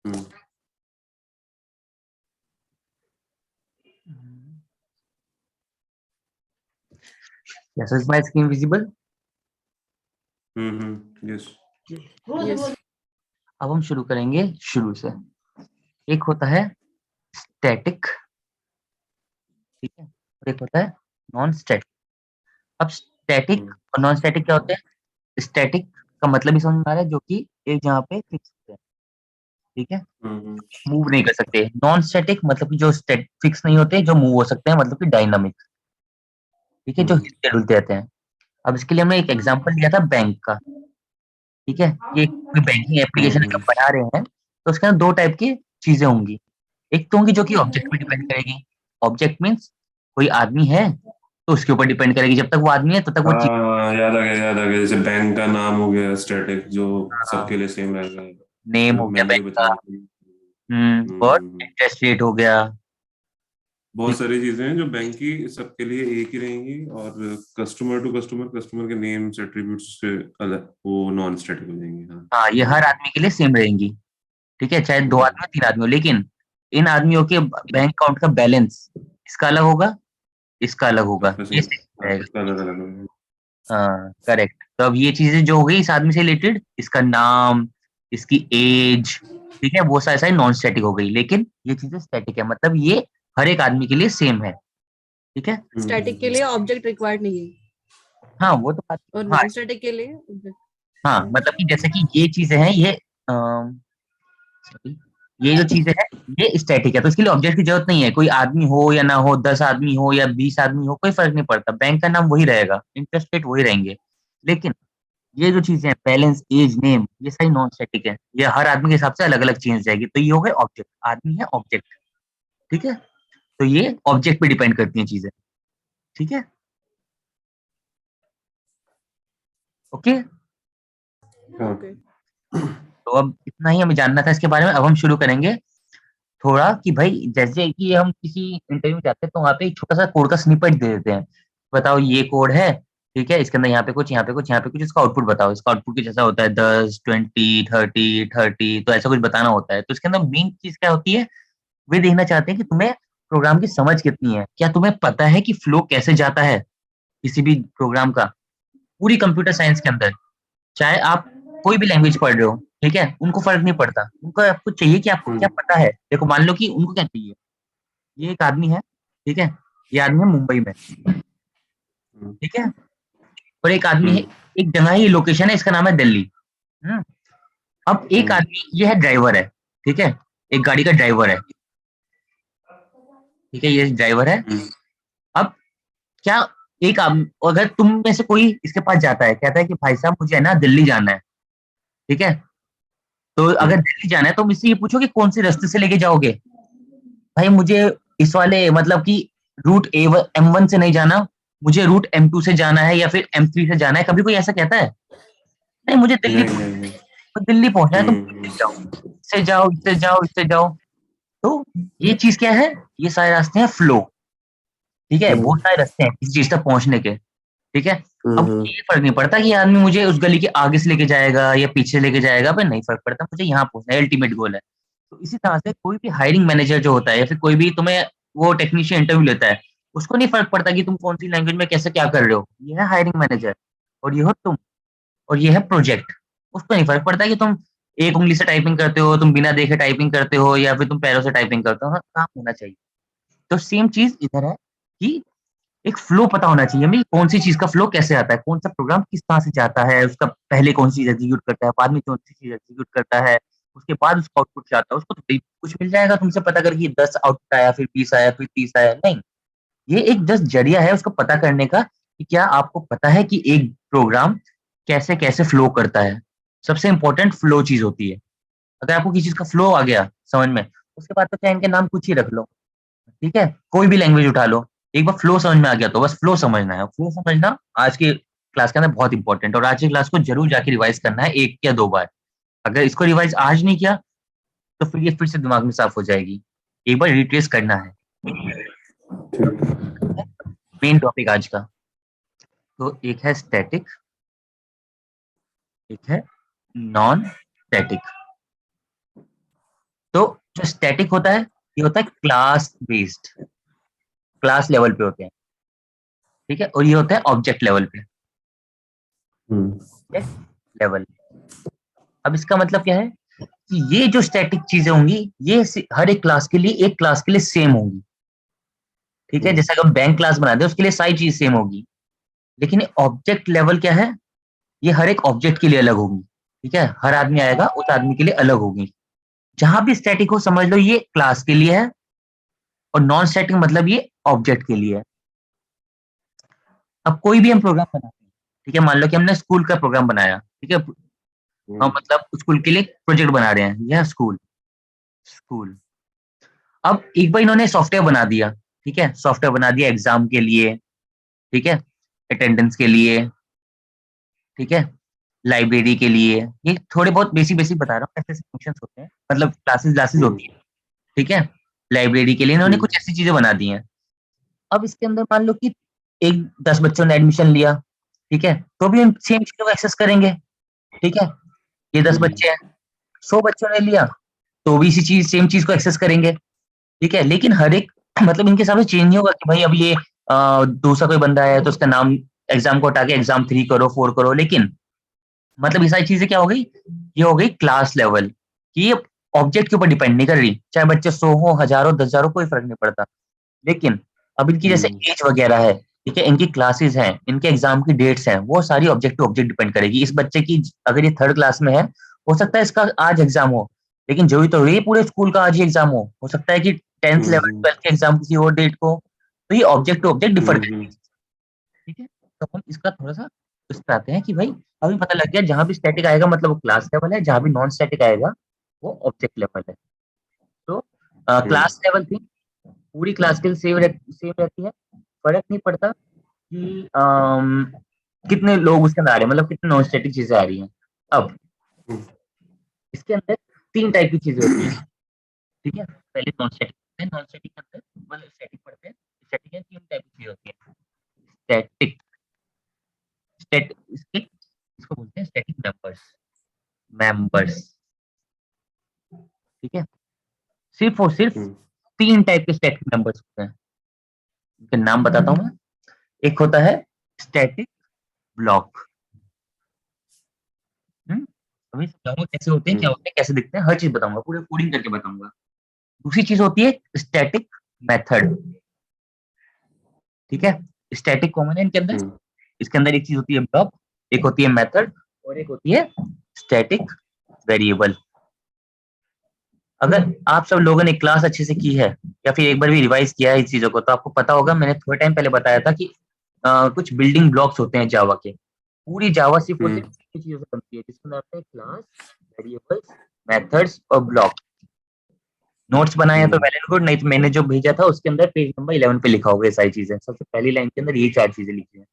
Hmm Yes, is my screen visible? Yes. Yes. अब हम शुरू करेंगे शुरू से। एक होता है स्टैटिक, ठीक है, और एक होता है नॉन स्टैटिक। अब स्टैटिक और नॉन स्टैटिक क्या होते हैं? स्टैटिक का मतलब ही समझ में आ रहा है, जो कि एक जगह पे फिक्स होते हैं, ठीक है, मूव नहीं कर सकते। नॉन स्टैटिक मतलब कि जो फिक्स नहीं होते, जो मूव हो सकते हैं, मतलब कि डायनामिक, ठीक है, जो हिलते डुलते रहते हैं। अब इसके लिए हमने एक एग्जांपल लिया था बैंक का, ठीक है। ये कोई बैंकिंग एप्लीकेशन अगर बना रहे हैं तो उसके अंदर दो टाइप की चीजें होंगी। एक तो होंगी जो कि ऑब्जेक्ट पे डिपेंड करेगी। ऑब्जेक्ट मीन्स कोई आदमी है तो उसके ऊपर डिपेंड करेगी, जब तक वो आदमी है तब तक वो चीज। हाँ, याद आ गया याद आ गया। जैसे बैंक का नाम हो गया स्टैटिक, जो सबके लिए सेम रहेगा, नेम हो जो गया मैंने बैंक जो का। बताया था। और हम्म इंटरेस्ट रेट हो गया। बहुत सारी चीजें हैं जो बैंक की सबके लिए एक ही रहेंगी, और कस्टमर टू कस्टमर, कस्टमर के नेम्स एट्रीब्यूट्स उसके अलग, वो नॉन स्टैटिक हो जाएंगे। हाँ। हाँ, ये हर आदमी के लिए सेम रहेंगी, ठीक है, चाहे दो आदमी हो तीन आदमी हो। लेकिन इन आदमियों के बैंक अकाउंट का बैलेंस इसका अलग होगा, इसका अलग होगा, सबका ये सेम। सही हाँ, रहेगा। सबका अलग अलग होगा। हाँ करेक्ट। तो अब ये चीजें जो हो गई इस आदमी से रिलेटेड, इसका नाम, इसकी एज, ठीक है, वो सारी सारी नॉन स्टैटिक हो गई। लेकिन ये चीजें स्टैटिक है, मतलब ये हर एक आदमी के लिए सेम है, ठीक है। स्टैटिक के लिए ऑब्जेक्ट रिक्वायर्ड नहीं है हाँ वो तो बात, और हाँ नॉन स्टैटिक के लिए object। हाँ, मतलब कि जैसे कि ये चीजें हैं, ये sorry, ये जो चीजें हैं ये स्टैटिक है, तो इसके लिए ऑब्जेक्ट की जरूरत नहीं है। कोई आदमी हो या ना हो, 10 आदमी हो या 20 आदमी हो, कोई फर्क नहीं पड़ता, बैंक का नाम वही रहेगा, इंटरेस्ट रेट वही रहेंगे। लेकिन ये जो चीजें हैं, बैलेंस, एज, नेम, ये सारी नॉन स्टैटिक है, ये हर आदमी के हिसाब से अलग अलग चेंज जाएगी। तो ये हो गए ऑब्जेक्ट, आदमी है ऑब्जेक्ट, ठीक है। तो ये ऑब्जेक्ट पे डिपेंड करती हैं चीजें, ठीक है, ओके। हाँ। ओके। तो अब इतना ही हमें जानना था इसके बारे में। अब हम शुरू करेंगे थोड़ा कि भाई जैसे कि हम किसी इंटरव्यू में जाते हैं तो वहाँ पे एक छोटा सा कोड का स्निपेट दे देते हैं, बताओ ये कोड है, ठीक है, इसके अंदर यहाँ पे कुछ, यहाँ पे कुछ, यहाँ पे कुछ, इसका आउटपुट बताओ। इसका आउटपुट कुछ ऐसा होता है 10, 20, 30, तो ऐसा कुछ बताना होता है। तो इसके अंदर मेन चीज क्या होती है, वे देखना चाहते हैं कि तुम्हें प्रोग्राम की समझ कितनी है, क्या तुम्हें पता है कि फ्लो कैसे जाता है किसी भी प्रोग्राम का। पूरी कंप्यूटर साइंस के अंदर चाहे आप कोई भी लैंग्वेज पढ़ रहे हो, ठीक है, उनको फर्क नहीं पड़ता, उनको आपको चाहिए कि आपको क्या पता है। देखो मान लो कि उनको क्या चाहिए, ये एक आदमी है, ठीक है, ये आदमी है मुंबई में, ठीक है, और एक आदमी है, एक जगह ही लोकेशन है, इसका नाम है दिल्ली। हम्म। अब एक आदमी ये है ड्राइवर है, ठीक है, एक गाड़ी का ड्राइवर है, ठीक है, ये ड्राइवर है। अब क्या एक अगर तुम में से कोई इसके पास जाता है, कहता है कि भाई साहब मुझे है ना दिल्ली जाना है, ठीक है, तो अगर दिल्ली जाना है तो मुझसे ये पूछो कि कौन से रास्ते से लेके जाओगे। भाई मुझे इस वाले मतलब कि रूट M1 से नहीं जाना, मुझे रूट M2 से जाना है या फिर M3 से जाना है। कभी कोई ऐसा कहता है? नहीं, मुझे दिल्ली नहीं नहीं नहीं। दिल्ली पहुंचना है, तुम जाओ, इससे जाओ, इससे जाओ, इससे जाओ। तो ये चीज क्या है, ये सारे रास्ते हैं फ्लो, ठीक है, बहुत सारे रास्ते हैं किसी चीज तक पहुंचने के, ठीक है। अब ये फर्क नहीं पड़ता कि आदमी मुझे उस गली के आगे से लेके जाएगा या पीछे लेके जाएगा, पर नहीं फर्क पड़ता, मुझे यहाँ पहुंचना है, अल्टीमेट गोल है। तो इसी तरह से कोई भी हायरिंग मैनेजर जो होता है या फिर कोई भी तुम्हें वो टेक्नीशियन इंटरव्यू लेता है, उसको नहीं फर्क पड़ता कि तुम कौन सी लैंग्वेज में कैसे क्या कर रहे हो। ये है हायरिंग मैनेजर, और ये हो तुम, और ये है प्रोजेक्ट। उसको नहीं फर्क पड़ता कि तुम एक उंगली से टाइपिंग करते हो, तुम बिना देखे टाइपिंग करते हो, या फिर तुम पैरों से टाइपिंग करते हो, हाँ, काम होना चाहिए। तो सेम चीज इधर है कि एक फ्लो पता होना चाहिए हमें, कौन सी चीज का फ्लो कैसे आता है, कौन सा प्रोग्राम किस तरह से जाता है, उसका पहले कौन सी चीज एग्जीक्यूट करता है, बाद में कौन सी चीज एग्जीक्यूट करता है, उसके बाद उसका आउटपुट क्या आता है। उसको तो कुछ मिल जाएगा तुमसे पता करके 10 आउटपुट आया, फिर 20 आया, फिर 30 आया, नहीं। ये एक जस्ट जरिया है उसको पता करने का कि क्या आपको पता है कि एक प्रोग्राम कैसे कैसे फ्लो करता है। सबसे इंपॉर्टेंट फ्लो चीज होती है। अगर आपको किसी चीज का फ्लो आ गया समझ में, उसके बाद तो चाहे इनके नाम कुछ ही रख लो, ठीक है, कोई भी लैंग्वेज उठा लो, एक बार फ्लो समझ में आ गया तो बस फ्लो समझना है। फ्लो समझना आज की क्लास के अंदर बहुत इंपॉर्टेंट है, और आज की क्लास को जरूर जाके रिवाइज करना है एक या दो बार। अगर इसको रिवाइज आज नहीं किया तो फिर ये फिर से दिमाग में साफ हो जाएगी, एक बार रिट्रेस करना है। मेन टॉपिक आज का, तो एक है स्टैटिक, एक है नॉन स्टैटिक। तो जो स्टैटिक होता है ये होता है क्लास बेस्ड, क्लास लेवल पे होते हैं, ठीक है, और ये होता है ऑब्जेक्ट लेवल पे, लेवल। अब इसका मतलब क्या है कि ये जो स्टैटिक चीजें होंगी ये हर एक क्लास के लिए, एक क्लास के लिए सेम होंगी, ठीक है, जैसे अगर बैंक क्लास बना दे उसके लिए सारी चीज सेम होगी। लेकिन ऑब्जेक्ट लेवल क्या है, ये हर एक ऑब्जेक्ट के लिए अलग होगी, ठीक है, हर आदमी आएगा उस आदमी के लिए अलग होगी। जहां भी स्टैटिक हो समझ लो ये क्लास के लिए है, और नॉन स्टैटिक मतलब ये ऑब्जेक्ट के लिए है। अब कोई भी हम प्रोग्राम बनाते हैं, ठीक है, मान लो कि हमने स्कूल का प्रोग्राम बनाया, ठीक है, मतलब स्कूल के लिए प्रोजेक्ट बना रहे हैं, यह स्कूल स्कूल। अब एक बार इन्होंने सॉफ्टवेयर बना दिया, ठीक है, सॉफ्टवेयर बना दिया एग्जाम के लिए, ठीक है, अटेंडेंस के लिए, ठीक है, लाइब्रेरी के लिए, ये थोड़े बहुत बेसिक बेसिक बता रहा हूँ कैसे फंक्शंस होते हैं, मतलब क्लासेस क्लासेस होती है, ठीक है, लाइब्रेरी के लिए इन्होंने कुछ ऐसी चीजें बना दी हैं। अब इसके अंदर मान लो कि एक 10 बच्चों ने एडमिशन लिया, ठीक है, तो भी हम सेम चीजों को एक्सेस करेंगे, ठीक है, ये 10 बच्चे हैं, 100 बच्चों ने लिया तो भी इसी चीज सेम चीज को एक्सेस करेंगे, ठीक है, लेकिन हर एक मतलब इनके हिसाब से चेंज नहीं होगा कि भाई अब ये दूसरा कोई बंदा है तो उसका नाम एग्जाम को हटा के एग्जाम 3 करो 4 करो, लेकिन मतलब ये सारी चीजें क्या हो गई, ये हो गई क्लास लेवल कि ये ऑब्जेक्ट के ऊपर डिपेंड नहीं कर रही, चाहे बच्चे 100 हो, हजारों, 10,000 कोई फर्क नहीं पड़ता। लेकिन अब इनकी जैसे एज वगैरह है, ठीक है, इनकी क्लासेस हैं, इनके एग्जाम की डेट्स हैं, वो सारी ऑब्जेक्ट टू ऑब्जेक्ट डिपेंड करेगी। इस बच्चे की अगर ये 3rd क्लास में है, हो सकता है इसका आज एग्जाम हो, लेकिन जो ही तो ये पूरे स्कूल का आज ही एग्जाम हो सकता है कि 10th लेवल 12th के एग्जाम किसी और डेट को, तो ये ऑब्जेक्ट टू ऑब्जेक्ट डिफर करेगी, ठीक है। तो हम इसका थोड़ा सा इस पे आते हैं कि भाई अभी पता लग गया जहां भी स्टैटिक आएगा मतलब वो क्लास लेवल है, जहां भी नॉन स्टैटिक आएगा वो ऑब्जेक्ट लेवल है। तो क्लास लेवल थी पूरी क्लास के लिए सेम रहती है, फर्क नहीं पड़ता कि कितने लोग उसके अंदर आ रहे हैं, मतलब कितने नॉन स्टैटिक चीजें आ रही हैं। अब इसके अंदर 3 टाइप की चीजें होती हैं, ठीक है, पहले नॉन स्टैटिक, नॉन स्टैटिक के अंदर मतलब स्टैटिक पढ़ते हैं, स्टैटिक है 3 टाइप की चीजें होती है, स्टैटिक स्टैट इसके इसको बोलते हैं स्टैटिक मेंबर्स, मेंबर्स, ठीक है, सिर्फ और सिर्फ 3 टाइप के स्टैटिक मेंबर्स होते हैं, इनके नाम बताता हूँ मैं। एक होता है स्टैटिक ब्लॉक, अभी समझाऊंगा कैसे होते हैं, क्या होते हैं, कैसे दिखते हैं, हर चीज बताऊंगा, पूरे कोडिंग करके बताऊंगा। दूसरी चीज होती है स्टैटिक मेथड, ठीक है, स्टैटिक कॉमन है इनके अंदर, इसके अंदर एक चीज होती है ब्लॉक, एक होती है मेथड, और एक होती है स्टैटिक वेरिएबल। अगर आप सब लोगों ने क्लास अच्छे से की है या फिर एक बार भी रिवाइज किया है इस चीजों को, तो आपको पता होगा, मैंने थोड़े टाइम पहले बताया था कि कुछ बिल्डिंग ब्लॉक्स होते हैं जावा के, पूरी जावा सिर्फ और सिर्फ 3 चीजों से बनती है, जिसके अंदर आते हैं क्लास, वेरिएबल्स, मेथड्स और ब्लॉक। नोट्स बनाए हैं तो वेल एंड गुड, नहीं तो मैंने जो भेजा था उसके अंदर पेज नंबर 11 पे लिखा होगा ये सारी चीजें, सबसे पहली लाइन के अंदर ये 4 चीजें लिखी हैं,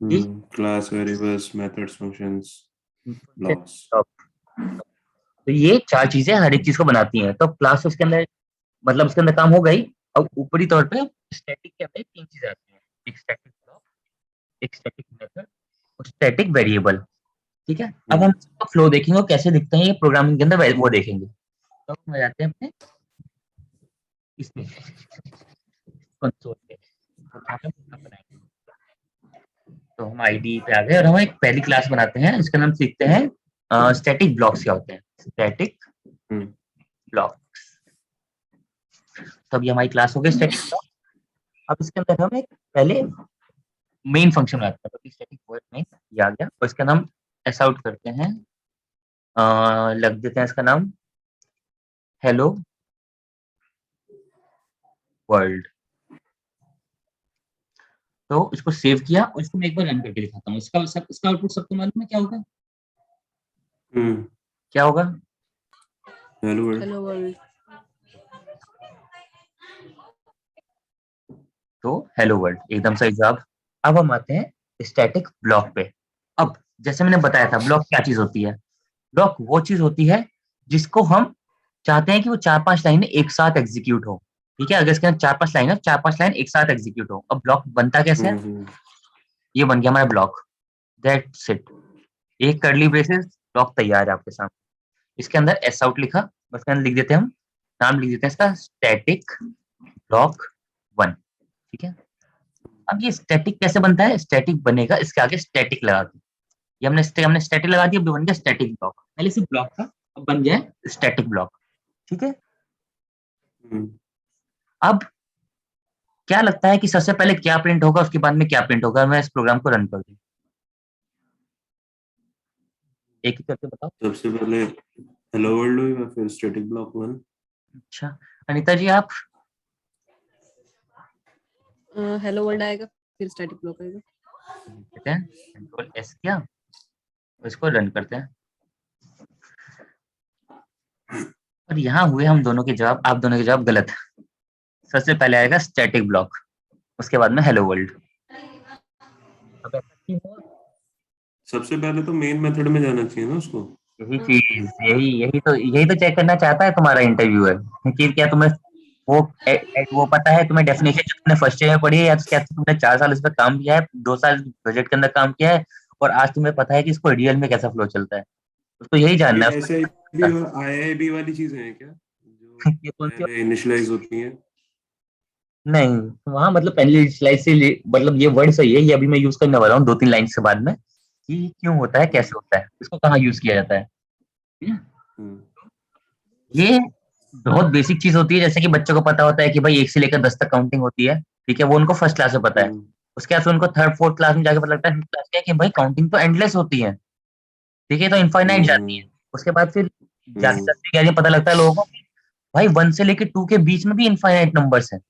ठीक, class, variables, methods, functions, blocks. तो ये 4 चीजें हर एक चीज को बनाती हैं। तो क्लास उसके अंदर मतलब उसके अंदर काम हो गई। अब ऊपरी तौर पे स्टैटिक के अंदर 3 चीजें आती हैं, एक स्टैटिक ब्लॉक, एक स्टैटिक मेथड और स्टैटिक वेरिएबल, ठीक है। अब हम इसका फ्लो देखेंगे और कैसे दिखते हैं ये प्रोग्रामिंग के अंदर वो देखेंगे। तो हम आ जाते हैं अपने इसमें कंसोल पे, जहाँ पे हम program बनाएंगे। तो हम आईडी पे आ गए और हम एक पहली क्लास बनाते हैं, इसका नाम सीखते हैं स्टैटिक ब्लॉक्स क्या होते हैं, स्टैटिक ब्लॉक। तब ये हमारी क्लास हो गई स्टैटिक ब्लॉक। अब इसके अंदर हम एक पहले मेन फंक्शन बनाते हैं, तो स्टैटिक वॉइड मेन ये आ गया, और इसका नाम ऐसा आउट करते हैं, लग देते हैं इसका नाम हेलो वर्ल्ड। तो इसको सेव किया और इसको मैं एक बार रन करके दिखाता हूँ, इसका आउटपुट सबको मालूम है क्या होगा, क्या होगा, हेलो वर्ल्ड। Hello world. तो हेलो वर्ल्ड एकदम सही जवाब। अब हम आते हैं स्टैटिक ब्लॉक पे। अब जैसे मैंने बताया था ब्लॉक क्या चीज होती है, ब्लॉक वो चीज होती है जिसको हम चाहते हैं कि वो 4-5 लाइनें एक साथ एग्जीक्यूट हो, ठीक है, अगर इसके अंदर 4-5 लाइन है, 4-5 लाइन एक साथ एग्जीक्यूट हो। अब ब्लॉक बनता कैसे है, ये बन गया हमारा ब्लॉक, दैट्स इट, एक कर्ली ब्रेसेस, ब्लॉक तैयार है आपके सामने। इसके अंदर एस आउट लिखा, उसके अंदर लिख देते हैं हम नाम लिख देते हैं इसका स्टैटिक ब्लॉक 1। ठीक है, अब ये स्टैटिक कैसे बनता है? स्टैटिक बनेगा इसके आगे स्टैटिक लगा के। ये हमने स्टैटिक लगा दिया, अब बन गया स्टैटिक ब्लॉक। पहले सिर्फ ब्लॉक था, अब बन गया स्टैटिक ब्लॉक। ठीक है, अब क्या लगता है कि सबसे पहले क्या प्रिंट होगा, उसके बाद में क्या प्रिंट होगा? मैं इस प्रोग्राम को रन कर दूं, एक ही करके बताओ। सबसे पहले हेलो वर्ल्ड होगा, फिर स्टैटिक ब्लॉक 1। अच्छा, अनीता जी आप? हेलो वर्ल्ड आएगा, फिर स्टैटिक ब्लॉक आएगा। कहते हैं कंट्रोल एस किया, इसको रन करते हैं। और यहाँ हुए हम दोनों के जवाब, आप दोनों के जवाब गलत। सबसे पहले आएगा स्टैटिक ब्लॉक, उसके बाद में हेलो वर्ल्ड। अब ऐसा क्यों हुआ? सबसे पहले तो मेन मेथड में जाना चाहिए ना उसको। यही चीज, यही तो चेक करना चाहता है तुम्हारा इंटरव्यूअर कि क्या तुम्हें वो वो पता है तुम्हें डेफिनेशन जो तुमने फर्स्ट ईयर में पढ़ी है, या तो क्या तुमने 4 साल इस पर काम किया है, 2 साल प्रोजेक्ट के अंदर काम किया है, और आज तुम्हें पता है कि इसको रियल में कैसा फ्लो चलता है। उसको यही ये जानना है SIP उसको। और IIB वाली चीजें हैं क्या, जो ये कौन सी? पहले इनिशियलाइज होती हैं? नहीं, वहां मतलब पहले स्लाइड से मतलब ये वर्ड सही है, ये अभी मैं यूज करने वाला हूँ 2-3 लाइन से बाद में, कि क्यों होता है, कैसे होता है, इसको कहाँ यूज किया जाता है। ठीक है? हम्म, ये बहुत बेसिक चीज होती है, जैसे कि बच्चों को पता होता है कि भाई 1 से लेकर 10 तक काउंटिंग होती है। ठीक है, वो उनको फर्स्ट क्लास में पता है। हम्म, उसके बाद से उनको थर्ड फोर्थ क्लास में जाके पता लगता है, फिफ्थ क्लास में, कि भाई काउंटिंग तो एंडलेस होती है। ठीक है, तो इनफाइनाइट जाती है। हम्म, उसके बाद फिर जाके हम्म, 10वीं 11वीं पता लगता है लोगों को कि भाई 1 से लेकर 2 के बीच में भी इनफाइनाइट नंबर्स हैं।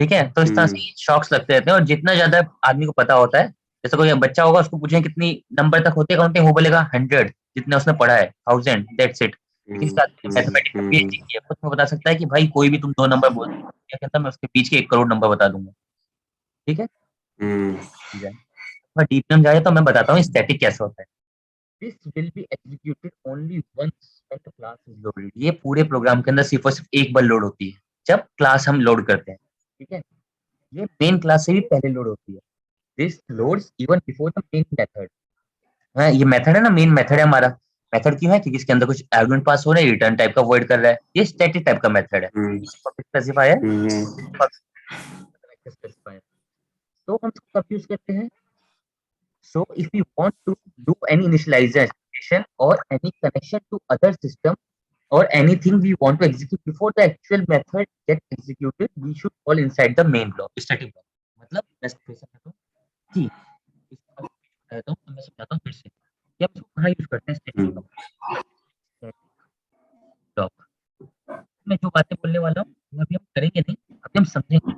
ठीक है, तो इस तरह से हम्म, शॉक्स लगते रहते हैं, और जितना ज्यादा आदमी को पता होता है, जैसे कोई बच्चा होगा उसको पूछें कितनी नंबर तक होती है काउंटिंग, वो बोलेगा 100, जितना उसने पढ़ा है, 1000, दैट्स इट। लेकिन इस आदमी ने मैथमेटिक्स का PhD किया है, उसमें बता सकता है कि भाई कोई भी तुम 2 नंबर बोल, क्या कहता है, मैं उसके बीच के 1 करोड़ नंबर बता दूंगा। ठीक है, हम्म, डीप में जाए तो मैं बताता हूँ स्टैटिक कैसे होता है। This will be executed only once when the class is loaded. ये पूरे प्रोग्राम के अंदर सिर्फ और सिर्फ एक बार लोड होती है, जब क्लास हम लोड करते हैं। ठीक है, ये मेन क्लास से भी पहले लोड होती है। This loads even before the main method. हाँ, ये मेथड है ना, मेन मेथड है हमारा। मेथड क्यों है? क्योंकि इसके अंदर कुछ आर्गुमेंट पास हो रहा है, रिटर्न टाइप का वर्ड कर रहा है, ये स्टैटिक टाइप का मेथड है। हम्म, स्पेसिफायर, हम्म, स्पेसिफायर। तो हम इसको कब यूज करते हैं? So if we want to do any initialization or any connection to other system or anything we want to execute before the actual method get executed, we should call inside the main block, static block. मतलब मैं फिर से कहता हूँ कि इसको कहता हूँ, मैं समझाता हूँ फिर से कि हम इसको कहाँ यूज करते हैं, स्टैटिक हम्म, ब्लॉक। मैं जो बातें बोलने वाला हूँ वो अभी हम करेंगे नहीं, अभी हम समझेंगे,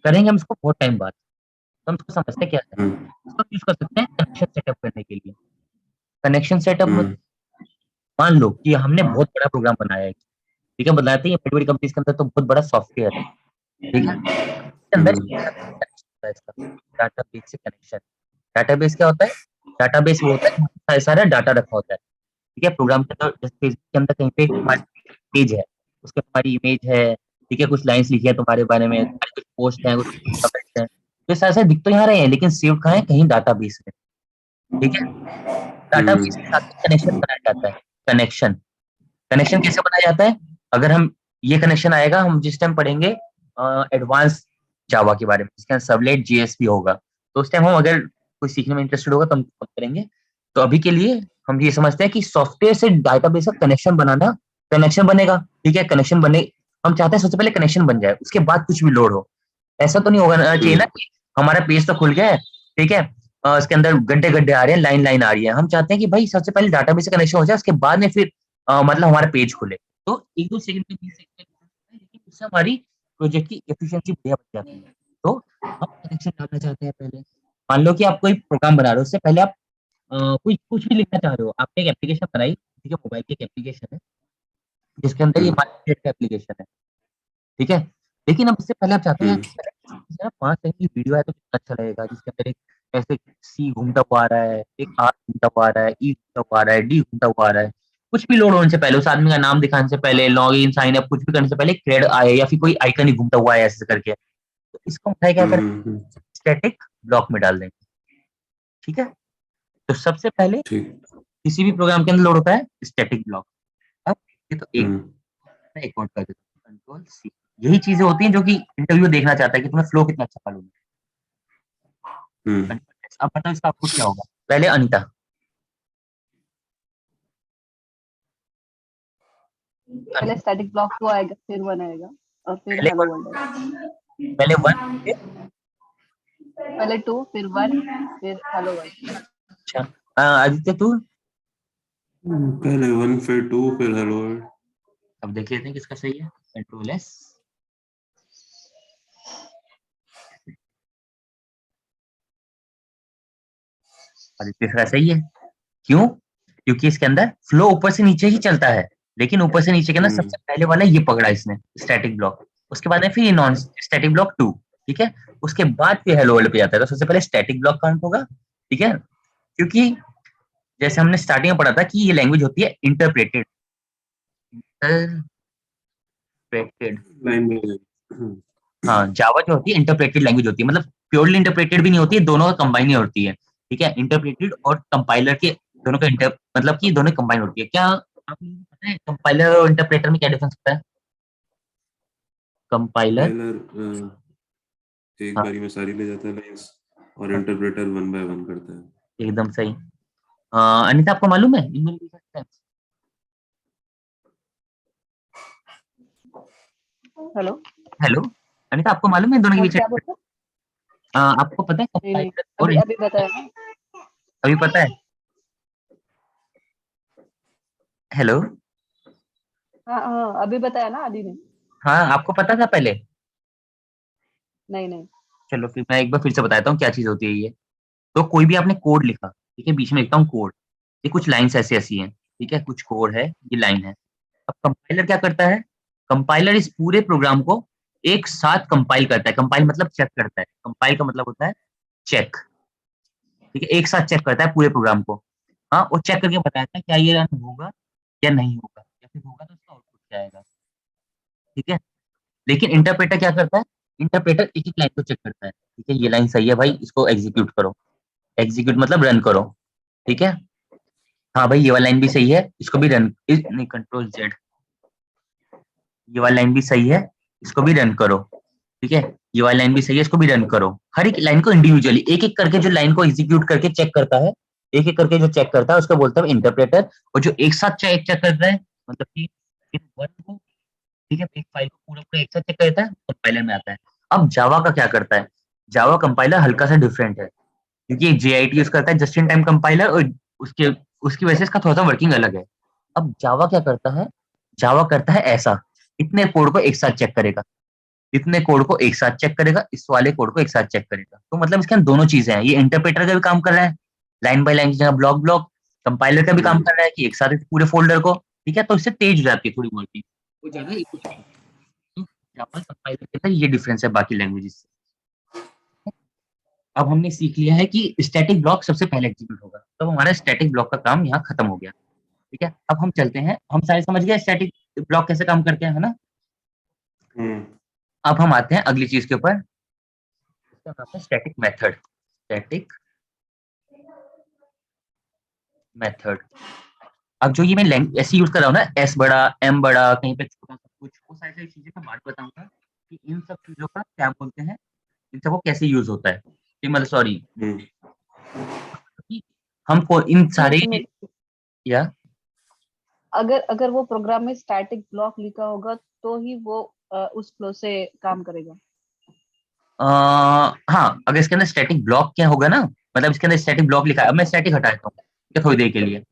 करेंगे हम इसको बहुत टाइम बाद। तो हम इसको समझते क्या है, हम्म, इसको यूज कर सकते हैं कनेक्शन सेटअप करने के लिए। कनेक्शन सेटअप में हम्म, मान लो कि हमने बहुत बड़ा प्रोग्राम बनाया है। ठीक है, बनाते हैं बड़ी बड़ी कंपनीज के अंदर तो बहुत बड़ा सॉफ्टवेयर है। ठीक है, इसके अंदर इसका डाटाबेस से कनेक्शन। डाटाबेस क्या होता है? डाटाबेस वो होता है जहाँ पे सारा डाटा रखा होता है। ठीक है, प्रोग्राम के अंदर जैसे फेसबुक के अंदर कहीं पे हमारी पेज है, उसके हमारी इमेज है। ठीक है, कुछ लाइंस लिखी है तुम्हारे बारे में, तुम्हारे कुछ पोस्ट है, कुछ कमेंट्स हैं, तो सारे सारे दिख तो यहाँ रहे हैं, लेकिन सेव कहाँ है? कहीं डाटाबेस में। ठीक है, डाटाबेस के साथ कनेक्शन बनाया जाता है। कनेक्शन, कनेक्शन कैसे बनाया जाता है? अगर हम, ये कनेक्शन आएगा हम जिस टाइम पढ़ेंगे एडवांस जावा के बारे में, जिसके अंदर सर्वलेट JS भी होगा, तो उस टाइम हम अगर कोई सीखने में इंटरेस्टेड होगा तो हम करेंगे। तो अभी के लिए हम ये समझते हैं कि सॉफ्टवेयर से डाटाबेस का कनेक्शन बनाना, कनेक्शन बनेगा। ठीक है, कनेक्शन बने, हम चाहते हैं सबसे पहले कनेक्शन बन जाए, उसके बाद कुछ भी लोड हो। ऐसा तो नहीं होगा ना, चाहिए ना कि हमारा पेज तो खुल गया है, ठीक है, इसके अंदर गड्ढे गड्ढे आ रहे हैं, लाइन लाइन आ रही है। हम चाहते हैं कि भाई सबसे पहले डाटाबेस से कनेक्शन हो जाए, उसके बाद में फिर मतलब हमारा पेज खुले। तो 1-2 सेकंड के 20 सेकंड, लेकिन उससे हमारी प्रोजेक्ट की एफिशिएंसी बढ़िया बढ़ जाती है। तो हम कनेक्शन डालना चाहते हैं पहले। मान लो कि आप कोई प्रोग्राम बना रहे हो, उससे पहले आप कुछ कुछ भी लिखना चाह रहे हो, आपने एक एप्लीकेशन बनाई। ठीक है, मोबाइल की एक एप्लीकेशन है जिसके अंदर ये मार्केट का एप्लीकेशन है। ठीक है, लेकिन अब उससे पहले आप चाहते हैं यार 5 सेकंड की वीडियो है तो कितना अच्छा लगेगा, जिसके अंदर एक ऐसे सी घूमता हुआ आ रहा है, एक आर घूमता हुआ आ रहा है, ई घूमता हुआ आ रहा है, डी घूमता हुआ आ रहा है। कुछ भी लोड होने से पहले, उस आदमी का नाम दिखाने से पहले, लॉग इन साइन अप कुछ भी करने से पहले थ्रेड आए, या फिर कोई आइकन ही घूमता हुआ है ऐसे करके, तो इसको उठाए क्या करें? स्टैटिक ब्लॉक में डाल देंगे। ठीक है, तो सबसे पहले ठीक। किसी भी प्रोग्राम के अंदर लोड होता है स्टैटिक ब्लॉक। अब ये तो एक, एक कोड कर देता हूँ, कंट्रोल सी। यही चीजें होती हैं जो कि इंटरव्यू देखना चाहता है कि तुम्हें फ्लो कितना अच्छा मालूम है। अब बताओ इसका आउटपुट क्या होगा। पहले अनीता, पहले स्टैटिक ब्लॉक 2 आएगा, फिर 1 आएगा और फिर पहले हेलो वर्ल्ड आएगा। पहले वन, पहले 2 फिर 1 फिर हेलो वर्ल्ड। अच्छा आदित्य तू, पहले 1 फिर 2 फिर हेलो वर्ल्ड। अब देख लेते हैं किसका सही है। कंट्रोल एस, आदित्य का सही है। क्यों? क्योंकि इसके अंदर फ्लो ऊपर से नीचे ही चलता है, लेकिन ऊपर से नीचे के अंदर सबसे पहले वाला ये पकड़ा इसने, स्टैटिक ब्लॉक। उसके बाद में फिर ये नॉन स्टैटिक ब्लॉक 2, ठीक है। उसके बाद फिर हेलो वर्ल्ड पे जाता है, तो सबसे पहले स्टैटिक ब्लॉक काउंट होगा, ठीक है। क्योंकि जैसे हमने स्टार्टिंग में पढ़ा था कि ये लैंग्वेज होती है इंटरप्रेटेड, इंटरप्रेटेड। लाइन में। हाँ, जावा जो होती है इंटरप्रेटेड लैंग्वेज होती है, मतलब प्योरली इंटरप्रेटेड भी नहीं होती है, दोनों का कंबाइन ही होती है, ठीक है। इंटरप्रेटेड और कंपाइलर के दोनों का इंटर मतलब कि दोनों कंबाइन होती है। क्या आपको पता है कंपाइलर और इंटरप्रेटर में क्या डिफरेंस होता है? कंपाइलर, कंपाइलर एक हाँ बारी में सारी ले जाता है लाइंस, और इंटरप्रेटर 1 बाय 1 करता है। एकदम सही। अनिता आपको मालूम है इन दोनों के difference? हेलो, हेलो अनिता, आपको मालूम है इन दोनों के हाँ पीछे क्या बोल रहे हो? आपको पता है नहीं नहीं, कंपाइलर और अभी अभी बताया ना। अभी पता है? हेलो, हाँ हाँ, अभी बताया ना आदि ने। हाँ आपको पता था पहले? नहीं नहीं। चलो फिर मैं एक बार फिर से बताता हूँ क्या चीज होती है ये। तो कोई भी आपने कोड लिखा, ठीक है, बीच में लिखता हूँ कोड, ये कुछ लाइन्स ऐसी ऐसी हैं, ठीक है, कुछ कोड है, ये लाइन है। अब कंपाइलर क्या करता है? कंपाइलर इस पूरे प्रोग्राम को एक साथ कंपाइल करता है। कंपाइल मतलब चेक करता है, कंपाइल का मतलब होता है चेक, ठीक है। एक साथ चेक करता है पूरे प्रोग्राम को, हाँ, और चेक करके बताता है क्या ये रन होगा या नहीं होगा, या फिर होगा तो उसका आउटपुट क्या आएगा, ठीक है। लेकिन इंटरप्रेटर क्या करता है? इंटरप्रेटर एक एक लाइन को चेक करता है, ठीक है, ये लाइन सही है भाई, इसको एग्जीक्यूट करो। एग्जीक्यूट मतलब रन करो, ठीक है। हाँ भाई ये वाला लाइन भी सही है, इसको भी रन, नहीं कंट्रोल जेड, ये वाला लाइन भी सही है, इसको भी रन करो, ठीक है। ये वाला लाइन भी सही है, इसको भी रन करो। हर एक लाइन को इंडिविजुअली एक एक करके जो लाइन को एग्जीक्यूट करके चेक करता है, एक एक करके जो चेक करता है उसको बोलते हैं इंटरप्रेटर। और जो एक साथ चेक चेक करता है, मतलब कि इन वन को, ठीक है, एक फाइल को पूरा पूरा एक साथ चेक करता है, कंपाइलर में आता है। अब जावा का क्या करता है? जावा कंपाइलर हल्का सा डिफरेंट है, क्योंकि एक JIT यूज करता है, जस्ट इन टाइम कंपाइलर, और उसके उसकी वजह से इसका थोड़ा सा वर्किंग अलग है। अब जावा क्या करता है? जावा करता है ऐसा, इतने कोड को एक साथ चेक करेगा, इतने कोड को एक साथ चेक करेगा, इस वाले कोड को एक साथ चेक करेगा। तो मतलब इसके अंदर दोनों चीजें हैं, ये इंटरप्रेटर का भी काम कर रहा है, लाइन बाय लाइन की जगह ब्लॉक ब्लॉक, कंपाइलर का भी काम कर रहा है कि एक साथ पूरे फोल्डर को, ठीक है। तो इससे तेज हो जाती है थोड़ी बहुत चीज, वो ज्यादा efficient है। तो जावा कंपाइलर के अंदर ये डिफरेंस है बाकी लैंग्वेजेस से। अब हमने सीख लिया है कि स्टैटिक ब्लॉक सबसे पहले एग्जीक्यूट होगा, तो हमारा स्टैटिक ब्लॉक का काम यहाँ खत्म हो गया, ठीक है। अब हम चलते हैं, हम सारे समझ गए स्टैटिक ब्लॉक कैसे काम करते हैं, है ना। अब हम आते हैं अगली चीज के ऊपर, इसका नाम है स्टैटिक मेथड। Static method. अब जो ये मैं ऐसे यूज कर रहा हूँ ना, एस बड़ा एम बड़ा कहीं पे छोटा सब कुछ, वो सारी सारी चीजें मैं बात बताऊंगा कि इन सब चीजों का क्या बोलते हैं, इन सबको कैसे यूज होता है, मतलब सॉरी, हमको इन एक सारे, मिनट, या अगर अगर वो प्रोग्राम में स्टैटिक ब्लॉक लिखा होगा तो ही वो उस फ्लो से काम करेगा। हाँ, अगर इसके अंदर स्टैटिक ब्लॉक क्या होगा ना, मतलब इसके अंदर स्टैटिक ब्लॉक लिखा है, अब मैं स्टैटिक हटा देता हूँ, ठीक है, थोड़ी देर के लिए।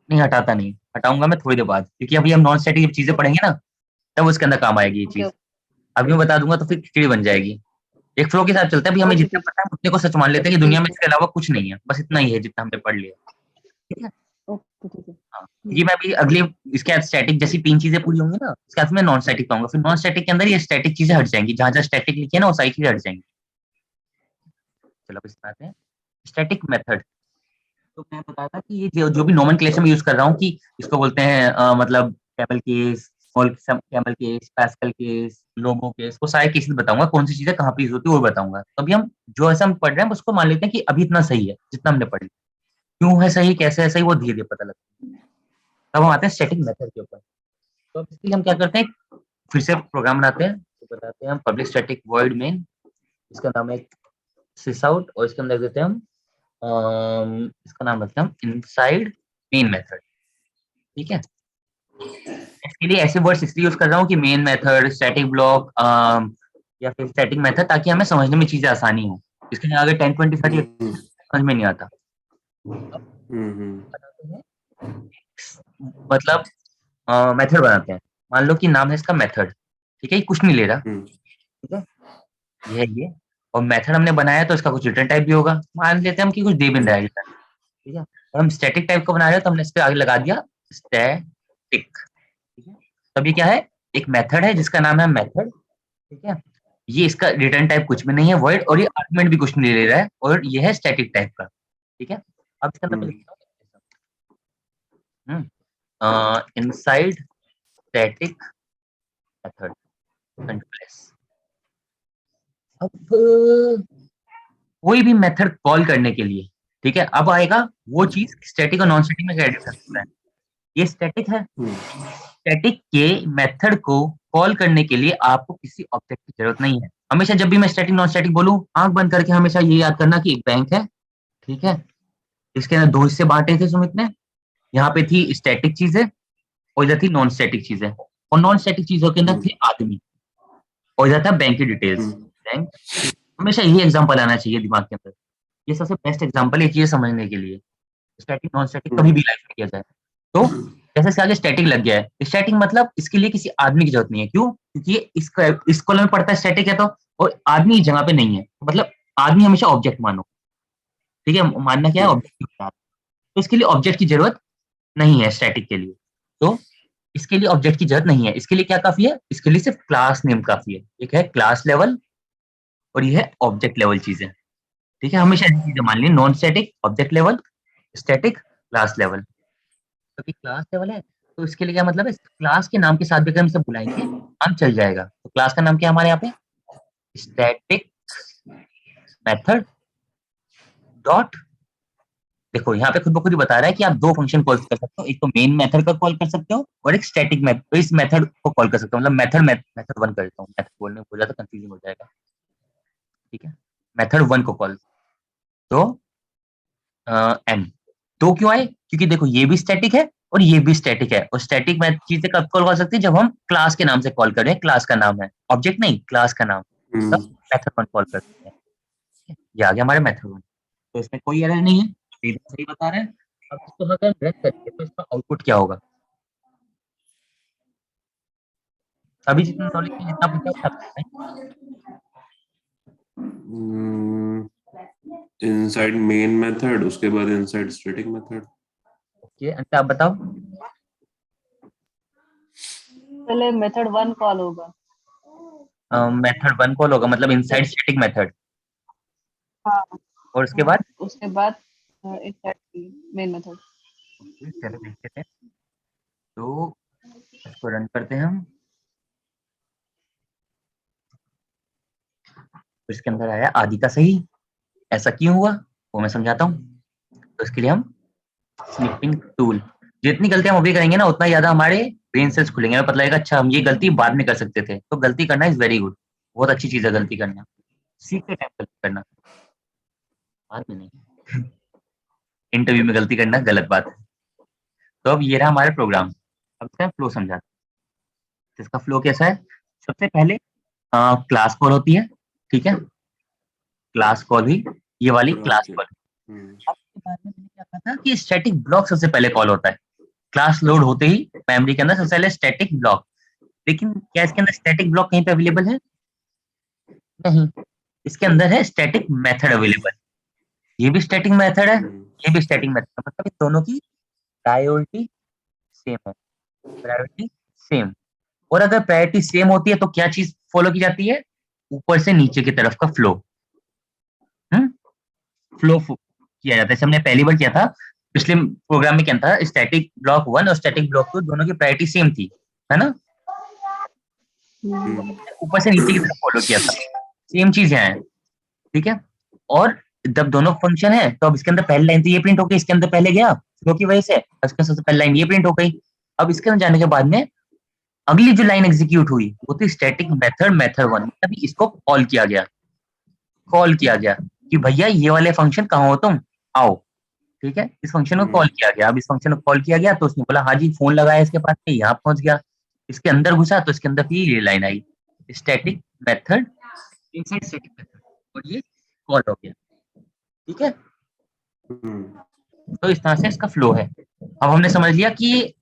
नहीं हटाता नहीं, हटाऊंगा मैं थोड़ी देर बाद, क्योंकि अभी हम नॉन स्टैटिक जब चीजें पढ़ेंगे ना, तब उसके अंदर काम आएगी ये ओके चीज। अभी मैं बता दूंगा तो फिर खिचड़ी बन जाएगी। एक फ्लो के साथ चलता है, अभी हमें ओके जितना ठीक पता है उतने को सच मान लेते हैं कि दुनिया में ठीक है। इसके अलावा कुछ नहीं है, बस इतना ही है जितना हमने पढ़ लिया, ठीक है। ओके ठीक है। हाँ, क्योंकि मैं अभी अगले, इसके बाद स्टैटिक जैसी 3 चीजें पूरी होंगी ना, इसके बाद मैं नॉन स्टैटिक पाऊंगा, फिर नॉन स्टैटिक के अंदर ये स्टैटिक चीजें हट जाएंगी, जहां जहां स्टैटिक लिखी है ना वो सारी चीजें हट जाएंगी। चलो अब इसमें आते हैं, स्टैटिक मेथड। तो मैं बताया था कि ये जो भी नोमेनक्लेचर में यूज कर रहा हूँ कि इसको बोलते हैं मतलब camel case, small camel case, Pascal case, लोगो केस, वो सारे केसेस बताऊंगा, कौन सी चीजें कहाँ पे यूज होती है वो बताऊंगा। तो अभी हम जो ऐसा हम पढ़ रहे हैं उसको मान लेते हैं कि अभी इतना सही है जितना हमने पढ़ लिया। क्यों है सही, कैसे है सही, वो धीरे धीरे पता लगता है। तब हम आते हैं स्टैटिक मेथड के ऊपर। तो अब इसके लिए हम क्या करते हैं, फिर से प्रोग्राम बनाते हैं, तो बताते हैं हम पब्लिक स्टैटिक वॉइड मेन, इसका नाम है सिस आउट, और इसके अंदर देते हैं हम इसका नाम रखते हैं हम इनसाइड मेन मेथड। ठीक है, इसके लिए ऐसे वर्ड्स इसलिए यूज कर रहा हूँ कि मेन मेथड, स्टैटिक ब्लॉक या फिर स्टैटिक मेथड, ताकि हमें समझने में चीजें आसानी हो। इसके लिए आगे 10 20 30 समझ में नहीं आता। बनाते हैं, मतलब मेथड बनाते हैं। मान लो कि नाम है इसका मेथड, ठीक है, ये कुछ नहीं ले रहा, ठीक है, ये और मेथड हमने बनाया तो इसका कुछ रिटर्न टाइप भी होगा, मान लेते हैं हम कि कुछ दे भी नहीं रहा है रिटर्न, ठीक है, और हम स्टैटिक टाइप का बना रहे हैं तो हमने इस पे आगे लगा दिया स्टैटिक। ठीक है, तब ये क्या है, एक मेथड है जिसका नाम है मेथड, ठीक है, ये इसका रिटर्न टाइप कुछ भी नहीं है, वर्ड, और ये आर्गुमेंट भी कुछ नहीं ले रहा है, और ये है स्टैटिक टाइप का। ठीक है, अब इसके अंदर मैं लिखता हूँ इनसाइड स्टैटिक मेथड कंट्रोलेस। अब कोई भी मेथड कॉल करने के लिए, ठीक है, अब आएगा वो चीज स्टैटिक और नॉन स्टैटिक में क्या डिफरेंस होता है। ये स्टैटिक है, स्टैटिक के मेथड को कॉल करने के लिए आपको किसी ऑब्जेक्ट की जरूरत नहीं है। हमेशा जब भी मैं स्टैटिक नॉन स्टैटिक बोलूं, आंख बंद करके हमेशा ये याद करना कि एक बैंक है, ठीक है, इसके अंदर 2 हिस्से बांटे थे सुमित ने, यहाँ पे थी स्टैटिक चीजें और इधर थी नॉन स्टैटिक चीजें, और नॉन स्टैटिक चीजों के अंदर थे आदमी, और इधर था बैंक की डिटेल्स। बैंक, हमेशा यही एग्जाम्पल आना चाहिए दिमाग के अंदर, ये सबसे बेस्ट एग्जाम्पल है चीजें समझने के लिए। स्टैटिक नॉन स्टैटिक कभी भी लाइफ में किया जाए तो जैसे इसके आगे स्टैटिक लग गया है, स्टैटिक मतलब इसके लिए किसी आदमी की जरूरत नहीं है। क्यों? क्योंकि ये इस कॉलम में पड़ता है स्टैटिक है तो, और आदमी इस जगह पे नहीं है, मतलब आदमी हमेशा ऑब्जेक्ट मानो, ठीक है, मानना क्या है, ऑब्जेक्ट, तो इसके लिए ऑब्जेक्ट की जरूरत नहीं है स्टैटिक के लिए। तो इसके लिए ऑब्जेक्ट की जरूरत नहीं है, इसके लिए क्या काफी है, इसके लिए सिर्फ क्लास नेम काफी है। एक है क्लास लेवल और ये है ऑब्जेक्ट लेवल चीजें, ठीक है, हमेशा ऐसी चीजें मान ली, non static, object level, static, class level. क्योंकि क्लास लेवल है तो इसके लिए क्या मतलब है, क्लास के नाम के साथ भी अगर हम इसे बुलाएंगे काम चल जाएगा। तो क्लास का नाम क्या है हमारे यहाँ पे, स्टैटिक मेथड डॉट, देखो यहाँ पे खुद ब खुद ही बता रहा है कि आप 2 फंक्शन कॉल कर सकते हो, एक तो मेन मेथड का कॉल कर सकते हो और एक स्टैटिक मेथड, तो इस मेथड को कॉल कर सकते हो, मतलब मेथड 1 कर देता हूँ, मेथड बोलने में ज्यादा कंफ्यूजिंग हो जाएगा, ठीक है, मेथड 1 को कॉल, तो एम, 2 क्यों आए, क्योंकि देखो ये भी स्टैटिक है और ये भी स्टैटिक है, और स्टैटिक में चीजें कब कॉल कर सकती है, जब हम क्लास के नाम से कॉल कर रहे हैं, क्लास का नाम है, ऑब्जेक्ट नहीं, क्लास का नाम, तब मेथड 1 कॉल करते हैं। ये आ गया हमारे मेथड 1, तो इसमें कोई एरर नहीं है, सीधा सही बता रहे हैं। अब इसको अगर रन करेंगे तो इसका आउटपुट क्या होगा, अभी जितना नॉलेज है जितना पूछा उतना बताएं। इनसाइड मेन मेथड, उसके बाद इनसाइड स्टैटिक मेथड। ओके, अंत आप बताओ। पहले मेथड 1 कॉल होगा। मेथड 1 कॉल होगा, मतलब इनसाइड स्टैटिक मेथड, हाँ, और उसके बाद उसके बाद मेन मेथड। चलो देखते हैं, तो इसको रन करते हैं हम, तो इसके अंदर आया आदि का सही, ऐसा क्यों हुआ वो मैं समझाता हूँ। तो इसके लिए हम स्निपिंग टूल, जितनी गलतियां हम अभी करेंगे ना उतना ज्यादा हमारे ब्रेन सेल्स खुलेंगे, हमें पता लगेगा अच्छा हम ये गलती बाद में कर सकते थे, तो गलती करना इज वेरी गुड, बहुत अच्छी चीज है गलती करना, सीखते टाइम गलती करना, बाद में नहीं। इंटरव्यू में गलती करना गलत बात है। तो अब ये रहा हमारा प्रोग्राम, अब इसका फ्लो समझा, तो इसका फ्लो कैसा है, सबसे पहले क्लास कॉल होती है, ठीक है, क्लास कॉल हुई, ये वाली क्लास कॉल। आपके बाद में मैंने क्या कहा था कि स्टैटिक ब्लॉक सबसे पहले कॉल होता है, क्लास लोड होते ही मेमोरी के अंदर सबसे पहले स्टैटिक ब्लॉक, लेकिन क्या इसके अंदर स्टैटिक ब्लॉक कहीं पे अवेलेबल है, नहीं, इसके अंदर है स्टैटिक मेथड अवेलेबल, ये भी स्टैटिक मेथड है, ये भी स्टैटिक मेथड, मतलब इन दोनों की प्रायोरिटी सेम है, प्रायोरिटी सेम, और अगर प्रायोरिटी सेम होती है तो क्या चीज फॉलो की जाती है, ऊपर से नीचे की तरफ का फ्लो, फ्लो किया जाता है, जैसे हमने पहली बार किया था पिछले प्रोग्राम में, क्या था, स्टैटिक ब्लॉक 1 और स्टैटिक ब्लॉक 2 दोनों की प्रायोरिटी सेम थी, है ना, ऊपर से नीचे की तरफ फॉलो किया था, सेम चीज यहाँ है, ठीक है, और जब दोनों फंक्शन है तो अब इसके अंदर पहली लाइन तो ये प्रिंट हो गई, इसके अंदर पहले गया फ्लो की वजह से, इसके सबसे पहली लाइन ये प्रिंट हो गई। अब इसके अंदर जाने के बाद में अगली जो लाइन एग्जीक्यूट हुई वो थी स्टैटिक मेथड 1, मतलब इसको कॉल किया गया कि भैया ये वाले फंक्शन कहाँ हो तुम, आओ। ठीक है, इस फंक्शन को कॉल किया गया। अब इस फंक्शन को कॉल किया गया तो उसने बोला हाँ जी, फोन लगाया इसके पास में, यहाँ पहुंच गया। इसके अंदर घुसा तो इसके अंदर ये लाइन आई, static method inside static method, और ये कॉल हो गया। ठीक है, तो इस तरह से इसका फ्लो है। अब हमने समझ लिया कि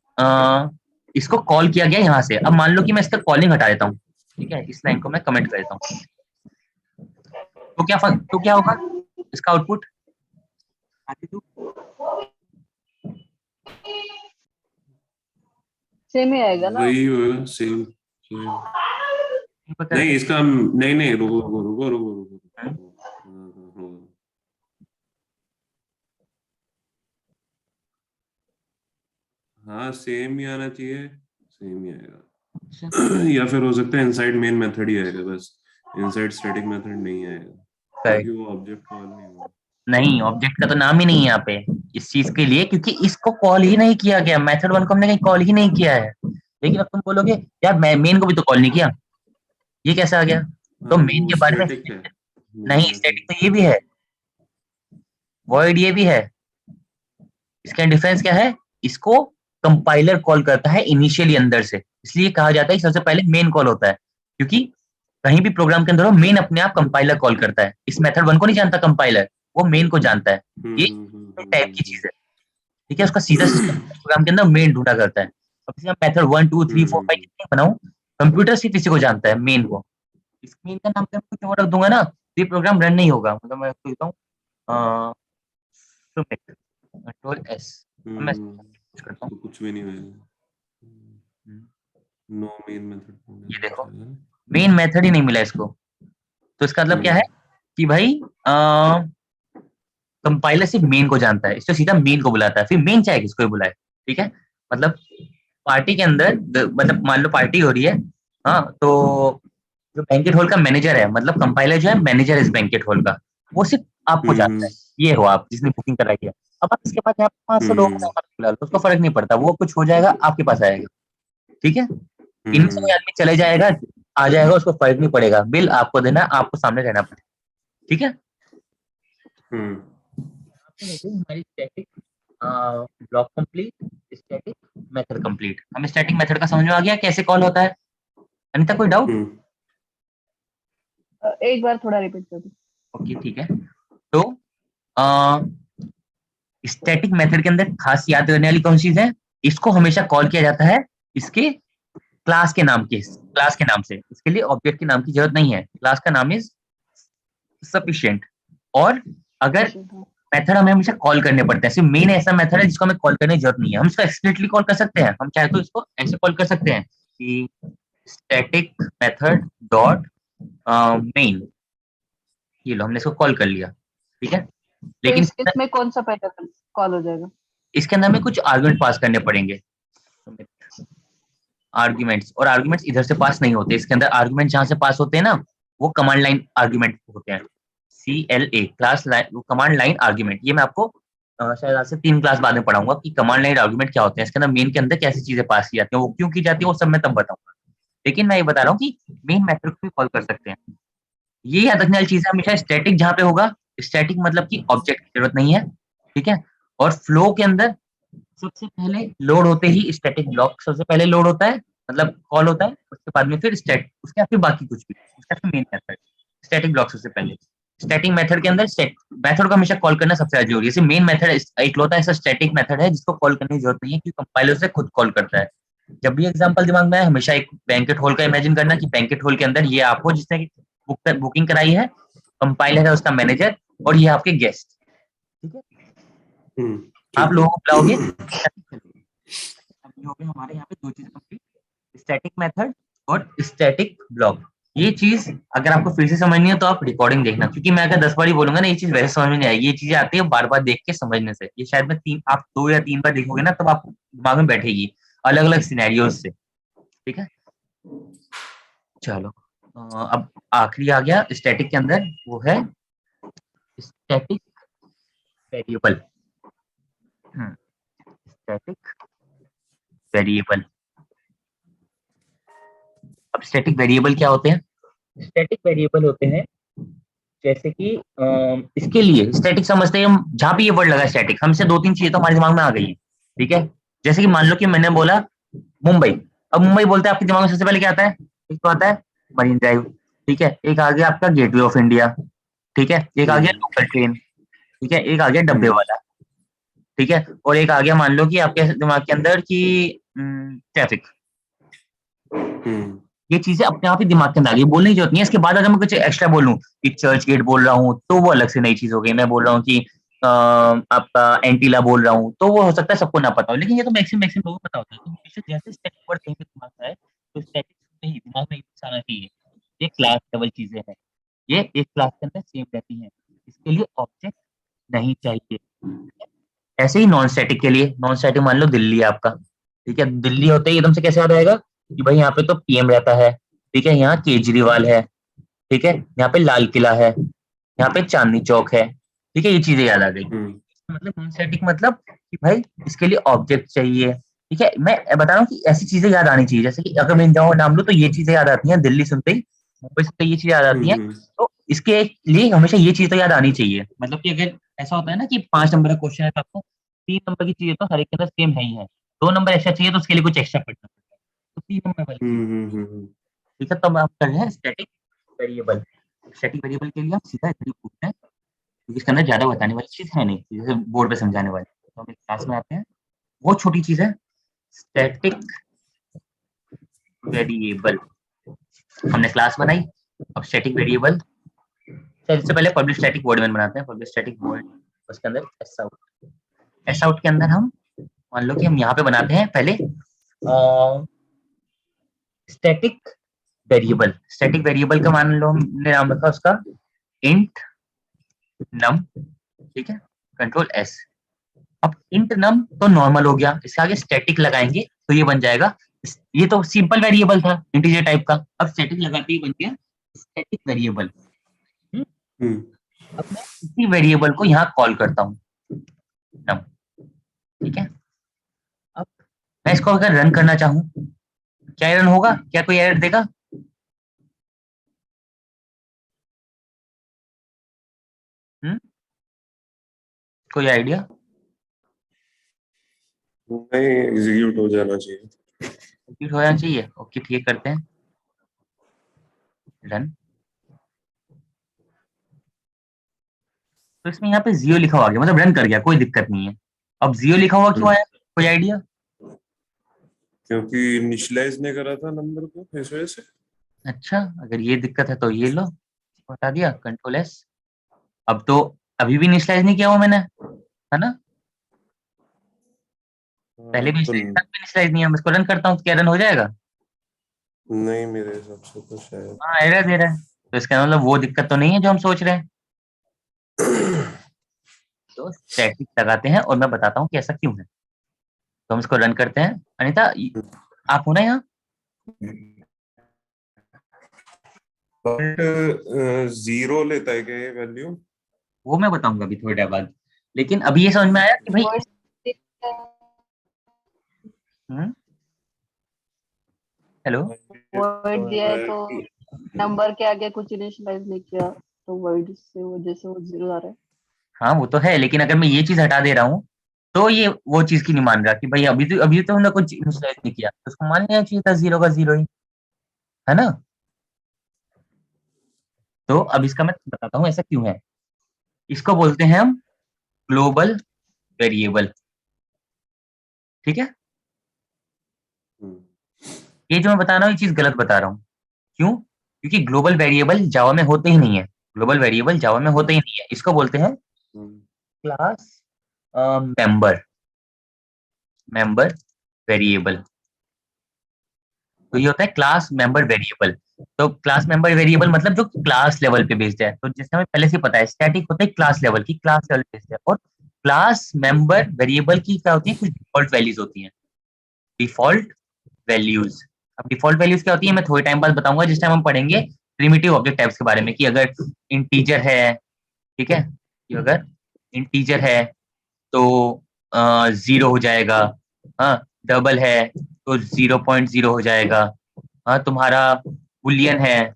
इसको कॉल किया गया यहाँ से। अब मान लो कि मैं इसका कॉलिंग हटा देता हूँ, ठीक है, इस लाइन को मैं कमेंट कर देता हूँ, तो क्या होगा इसका आउटपुट? सेम ही आएगा ना। वही होगा, सेम। नहीं इसका, नहीं नहीं, रुको रुको रुको रुको रुको रुको। हाँ सेम ही आना चाहिए, सेम ही आएगा। या फिर हो सकता है इनसाइड मेन मेथड ही आएगा बस, इनसाइड स्टैटिक मेथड नहीं आएगा क्योंकि वो ऑब्जेक्ट कॉल नहीं हुआ। नहीं, ऑब्जेक्ट का तो नाम ही नहीं है यहाँ पे इस चीज के लिए, क्योंकि इसको कॉल ही नहीं किया गया, मेथड 1 को हमने कहीं कॉल ही नहीं किया है। लेकिन अब तुम बोलोगे यार मैं मेन को भी तो कॉल नहीं किया, ये कैसे आ गया? तो हाँ मेन वो के बारे में स्टैटिक है, मेन नहीं, मेथड। स्टैटिक तो ये भी है, वॉइड ये भी है। इसका डिफरेंस क्या है? इसको कंपाइलर कॉल करता है इनिशियली अंदर से, इसलिए कहा जाता है कि सबसे पहले मेन कॉल होता है, क्योंकि कहीं भी प्रोग्राम के अंदर हो मेन अपने आप कंपाइलर कॉल करता है। इस मेथड 1 को नहीं जानता कंपाइलर, वो मेन को जानता है। ये टाइप की चीज है। ठीक है, उसका सीधा सिस्टम प्रोग्राम के अंदर मेन ढूंढा करता है। अब जैसे मेथड 1 2 3 4 5 कितने बनाऊं, कंप्यूटर सिर्फ इसी को जानता है, मेन को। इस मेन का नाम मैं कुछ और रख दूंगा ना तो ये प्रोग्राम रन नहीं होगा। मतलब मैं लिखता हूँ submit, कंट्रोल एस, मैं कुछ करता हूँ। तो कुछ भी नहीं होगा, नो मेन ये देखो मेथड। मेन मेथड ही नहीं मिला इसको। तो इसका मतलब क्या है कि भाई कंपाइलर सिर्फ मेन को जानता है, इसको सीधा मेन को बुलाता है, फिर मेन चाहे किसको भी बुलाए। ठीक है, मतलब पार्टी के अंदर मतलब मान लो पार्टी हो रही है, हाँ, तो जो बैंकेट हॉल का मैनेजर है, मतलब कंपाइलर जो है मैनेजर इस बैंकेट हॉल का, वो सिर्फ आपको जानता है। ये हो आप जिसने बुकिंग कराई है। अब आप इसके पास यहाँ 500 लोग हैं, बुला लो, उसको फर्क नहीं पड़ता, वो कुछ हो जाएगा आपके पास आएगा। ठीक है, इनमें से कोई आदमी चले जाएगा, आ जाएगा, उसको फर्क नहीं पड़ेगा, बिल आपको देना, आपको सामने रहना पड़ेगा। ठीक है, हमारी static block complete, static method complete. हमें स्टैटिक मेथड का समझ में आ गया कैसे कॉल होता है। अनिता कोई डाउट? एक बार थोड़ा रिपीट कर दो। ओके ठीक है, तो स्टैटिक मेथड के अंदर खास याद करने वाली कौन सी चीज है? इसको हमेशा कॉल किया जाता है इसके क्लास के नाम से। इसके लिए ऑब्जेक्ट के नाम की जरूरत नहीं है, क्लास का नाम इज सफिशिएंट। और अगर मेथड हमें हमेशा कॉल करने पड़ते हैं, सिर्फ मेन ऐसा मेथड है जिसको हमें कॉल करने की जरूरत नहीं है। हम इसको एक्सप्लिसिटली कॉल कर सकते हैं, हम चाहे तो इसको ऐसे कॉल कर सकते हैं कि स्टैटिक मेथड डॉट मेन, ये लो हमने इसको कॉल कर लिया। ठीक है, तो लेकिन इसमें कौन सा पहले कॉल हो जाएगा? इसके अंदर हमें कुछ आर्गुमेंट पास करने पड़ेंगे, आर्ग्यूमेंट्स। और आर्ग्यूमेंट्स इधर से पास नहीं होते, इसके अंदर आर्ग्यूमेंट जहां से पास होते हैं ना वो कमांड लाइन आर्ग्यूमेंट होते हैं। CLA, class line command line argument. ये मैं आपको शायद आज से 3 क्लास बाद में पढ़ाऊंगा कि कमांड लाइन आर्ग्यूमेंट क्या होते हैं, इसके अंदर मेन के अंदर कैसी चीजें पास की जाती हैं, वो क्यों की जाती है, वो सब मैं तब बताऊंगा। लेकिन मैं ये बता रहा हूँ कि मेन मेथड को भी कॉल कर सकते हैं। ये याद रखने वाली चीज है हमेशा, स्टैटिक जहां पे होगा, स्टैटिक मतलब कि ऑब्जेक्ट की जरूरत नहीं है। ठीक है, और फ्लो के अंदर सबसे पहले लोड होते ही स्टैटिक ब्लॉक सबसे पहले लोड होता है, मतलब कॉल होता है, उसके बाद में फिर उसके बाद फिर बाकी कुछ भी, उसका फिर मेन मेथड। स्टैटिक ब्लॉक सबसे पहले। स्टैटिक मेथड के अंदर मेथड को हमेशा कॉल करना सबसे ज्यादा जरूरी है। मेन मेथड इकलौता ऐसा स्टैटिक मेथड है जिसको कॉल करने की जरूरत नहीं है, क्योंकि कंपाइलर से खुद कॉल करता है। जब भी एग्जांपल दिमाग में आए हमेशा एक बैंकेट हॉल का इमेजिन करना कि बैंकेट हॉल के अंदर ये आप हो जिसने बुकिंग कराई है, कंपाइलर है उसका मैनेजर, और ये आपके गेस्ट। ठीक है, आप लोगों को बुलाओगे। अभी हो गए हमारे यहाँ पे 2 चीज कंप्लीट, स्टैटिक मेथड और स्टैटिक ब्लॉक। ये चीज अगर आपको फिर से समझनी है तो आप रिकॉर्डिंग देखना, क्योंकि मैं अगर 10 बार ही बोलूंगा ना ये चीज वैसे समझ में नहीं आएगी। ये चीजें आती है बार बार देख के समझने से। ये शायद मैं आप 2 या 3 बार देखोगे ना तब आप दिमाग में बैठेगी अलग अलग सिनेरियोज से। ठीक है, चलो अब आखिरी आ गया स्टैटिक के अंदर, वो है स्टैटिक वेरिएबल। स्टैटिक वेरिएबल अब स्टैटिक वेरिएबल क्या होते हैं? स्टैटिक वेरिएबल होते हैं जैसे कि इसके लिए स्टैटिक समझते हैं हम, जहाँ पे ये वर्ड लगा स्टैटिक, हमसे 2-3 चीजें तो हमारे दिमाग में आ गई है, ठीक है। जैसे कि मान लो कि मैंने बोला मुंबई, अब मुंबई बोलते हैं आपके दिमाग में सबसे पहले क्या आता है? एक तो आता है मरीन ड्राइव, ठीक है, एक आ गया आपका गेटवे ऑफ इंडिया, ठीक है, एक आ गया लोकल ट्रेन, ठीक है, एक आ गया डब्बे वाला, ठीक है, और एक आ गया मान लो कि आपके दिमाग के अंदर की ट्रैफिक। ये चीजें अपने आप ही दिमाग के अंदर आ गई, बोलने की जरूरत नहीं है। इसके बाद अगर मैं कुछ एक्स्ट्रा बोलूं कि चर्च गेट बोल रहा हूँ तो वो अलग से नई चीज हो गई। मैं बोल रहा हूँ कि आपका एंटीला बोल रहा हूँ तो वो हो सकता है सबको ना पता हो, लेकिन ये तो मैक्सिमम लोगों को पता होता है। तो हमेशा जैसे स्टैटिक वर्ड कहीं पे दिमाग में आए तो स्टैटिक ही दिमाग में आना चाहिए। ये क्लास लेवल चीजें हैं, ये एक क्लास के अंदर सेम रहती हैं, इसके लिए ऑब्जेक्ट नहीं चाहिए। ऐसे ही नॉन स्टैटिक के लिए, नॉन स्टैटिक मान लो दिल्ली है आपका, ठीक है, दिल्ली होते ही एकदम से कैसे याद आएगा कि भाई यहाँ पे तो पीएम रहता है, ठीक है, यहाँ केजरीवाल है, ठीक है, यहाँ पे लाल किला है, यहाँ पे चांदनी चौक है, ठीक है, ये चीजें याद आ गई। मतलब नॉन स्टैटिक मतलब कि भाई इसके लिए ऑब्जेक्ट चाहिए, ठीक है। मैं बता रहा हूँ कि ऐसी चीजें याद आनी चाहिए, जैसे कि अगर मैं जाऊँ नाम लूँ तो ये चीजें याद आती हैं, दिल्ली सुनते ही, मुंबई सुनते ही ये चीजें याद आती हैं। तो इसके लिए हमेशा ये चीज तो याद आनी चाहिए। मतलब कि अगर ऐसा होता है ना कि 5 नंबर का क्वेश्चन है तो आपको 3 नंबर की चीजें तो हर एक के अंदर सेम है ही है, 2 नंबर एक्स्ट्रा चाहिए तो उसके लिए कुछ एक्स्ट्रा पढ़ना पड़ता है, तो 3 नंबर वाली चीज, ठीक है। तो हम आप कर रहे हैं स्टैटिक वेरिएबल। स्टैटिक वेरिएबल के लिए आप सीधा इतना ही पूछना है क्योंकि इसके अंदर ज्यादा बताने वाली चीज है नहीं, जैसे बोर्ड पे समझाने वाली। तो हम क्लास में आते हैं, वो छोटी चीज है स्टैटिक वेरिएबल। हमने क्लास बनाई, अब स्टैटिक वेरिएबल, सबसे पहले पब्लिक स्टैटिक वर्ड में बनाते हैं, पब्लिक स्टैटिक वर्ड, उसके अंदर एस आउट। एस आउट के अंदर हम मान लो कि हम यहाँ पे बनाते हैं पहले स्टैटिक वेरिएबल। स्टैटिक वेरिएबल का मान लो हमने नाम रखा उसका इंट नम, ठीक है, कंट्रोल एस। अब इंट नम तो नॉर्मल हो गया, इसके आगे स्टैटिक लगाएंगे तो ये बन जाएगा, ये तो सिंपल वेरिएबल था इंटीजर टाइप का, अब स्टैटिक लगाते ही बन गया स्टैटिक वेरिएबल। अब मैं इसी वेरिएबल को यहाँ कॉल करता हूँ नम, ठीक है। अब मैं इसको अगर रन करना चाहूँ, क्या रन होगा? क्या कोई एरर देगा? कोई आइडिया? नहीं, एग्जीक्यूट हो जाना चाहिए। एग्जीक्यूट होना चाहिए, ओके, ठीक करते हैं रन। तो इसमें यहाँ पे 0 लिखा हुआ आ गया, मतलब रन कर गया, कोई दिक्कत नहीं है। अब 0 लिखा हुआ क्यों आया? कोई आइडिया? क्योंकि इनिशियलाइज ने करा था नंबर को, इस वजह से। अच्छा, अगर ये दिक्कत है तो ये लो, बता दिया, कंट्रोल एस। अब तो अभी भी इनिशियलाइज नहीं किया हुआ मैंने, है ना? पहले भी इनिशियलाइज नहीं है, मैं इसको रन करता हूँ तो क्या रन हो जाएगा? नहीं, मेरे हिसाब से तो शायद हाँ, एरर दे रहा है, तो इसका मतलब वो दिक्कत तो नहीं है जो हम सोच रहे हैं। तो स्टैटिक लगाते हैं और मैं बताता हूँ कि ऐसा क्यों है। तो हम इसको रन करते हैं। अनीता, आप हो ना यहाँ? बट 0 लेता है क्या ये वैल्यू? वो मैं बताऊंगा अभी थोड़ी देर बाद, लेकिन अभी ये समझ में आया कि भाई हेलो, वर्ड दिया है तो नंबर के आगे कुछ इनिशियलाइज नहीं किया तो वर्ड से वजह से वो 0 आ रहा है। हाँ वो तो है, लेकिन अगर मैं ये चीज हटा दे रहा हूँ तो ये वो चीज की नहीं मान रहा कि भाई अभी तो हमने कुछ इनिशियलाइज नहीं किया, तो उसको मान लेना चाहिए था 0 का 0 ही, है ना? तो अब इसका मैं बताता हूँ ऐसा क्यों है। इसको बोलते हैं हम ग्लोबल वेरिएबल, ठीक है। ये जो मैं बता रहा हूँ ये चीज गलत बता रहा हूँ, क्यों? क्योंकि ग्लोबल वेरिएबल जावा में होते ही नहीं है, ग्लोबल वेरिएबल जावा में होते ही नहीं है। इसको बोलते हैं क्लास मेंबर वेरिएबल। तो ये होता है क्लास मेंबर वेरिएबल। तो क्लास मेंबर वेरिएबल मतलब जो क्लास लेवल पे बेस्ड है। तो जैसे हमें पहले से पता है स्टैटिक होता है क्लास लेवल की, क्लास लेवल बेस्ड है, और क्लास मेंबर वेरिएबल की क्या होती है? कुछ डिफॉल्ट वैल्यूज होती हैं, डिफॉल्ट वैल्यूज। अब डिफॉल्ट वैल्यूज क्या होती है मैं थोड़े टाइम बाद बताऊंगा, जिस टाइम हम पढ़ेंगे प्रिमिटिव ऑब्जेक्ट टाइप्स के बारे में, कि अगर इंटीजर है, ठीक है, कि अगर इंटीजर है तो 0 हो जाएगा, हाँ, डबल है तो 0.0 हो जाएगा, तुम्हारा बुलियन है,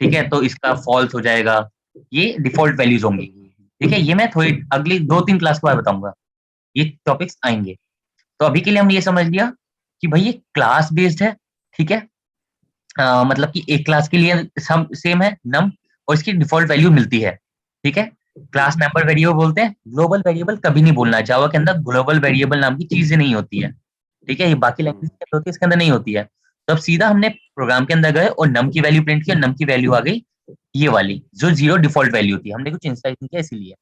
ठीक है, तो इसका फॉल्स हो जाएगा, ये डिफॉल्ट वैल्यूज होंगी। ठीक है, ये मैं थोड़ी अगली 2-3 क्लास के बाद बताऊंगा, ये टॉपिक्स आएंगे। तो अभी के लिए हमने ये समझ लिया कि भाई ये क्लास बेस्ड है, ठीक है, मतलब कि एक क्लास के लिए सम सेम है नम, और इसकी डिफॉल्ट वैल्यू मिलती है। ठीक है, क्लास मेंबर वेरिएबल बोलते हैं, ग्लोबल वेरिएबल कभी नहीं बोलना, जावा के अंदर ग्लोबल वेरिएबल नाम की चीजें नहीं होती है। ठीक है, ये बाकी लैंग्वेज के अंदर होती है, इसके अंदर नहीं होती है। तो अब सीधा हमने प्रोग्राम के अंदर गए और नम की वैल्यू प्रिंट किया, नम की वैल्यू आ गई ये वाली जो 0 डिफॉल्ट वैल्यू थी, हमने कुछ इंस्टाइज नहीं किया इसीलिए।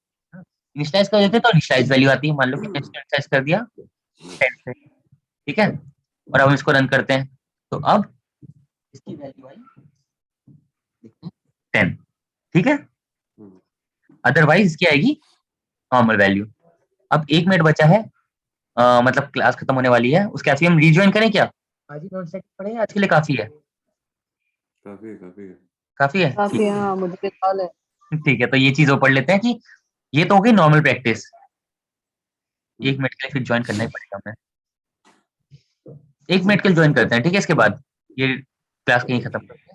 इंस्टाइज कर देते तो इंस्टाइज वैल्यू आती है, मान लो कि इंस्टाइज कर दिया 10 से, ठीक है, और अब हम इसको रन करते हैं, तो अब इसकी वैल्यू आई 10, ठीक है, अदरवाइज इसकी आएगी नॉर्मल वैल्यू। अब 1 मिनट बचा है, मतलब क्लास खत्म होने वाली है, उसके बाद हम रिज्वाइन करें क्या? आज ही नॉन स्टैटिक पढ़े, आज के लिए काफी है? काफी है, काफी है। काफी है, काफी, हाँ मुझे कॉल है। ठीक है, तो ये चीज वो पढ़ लेते हैं कि ये तो हो गई नॉर्मल प्रैक्टिस। 1 मिनट के लिए फिर ज्वाइन करना ही पड़ेगा हमें, 1 मिनट के लिए ज्वाइन करते हैं, ठीक है, इसके बाद ये क्लास कहीं खत्म करते हैं।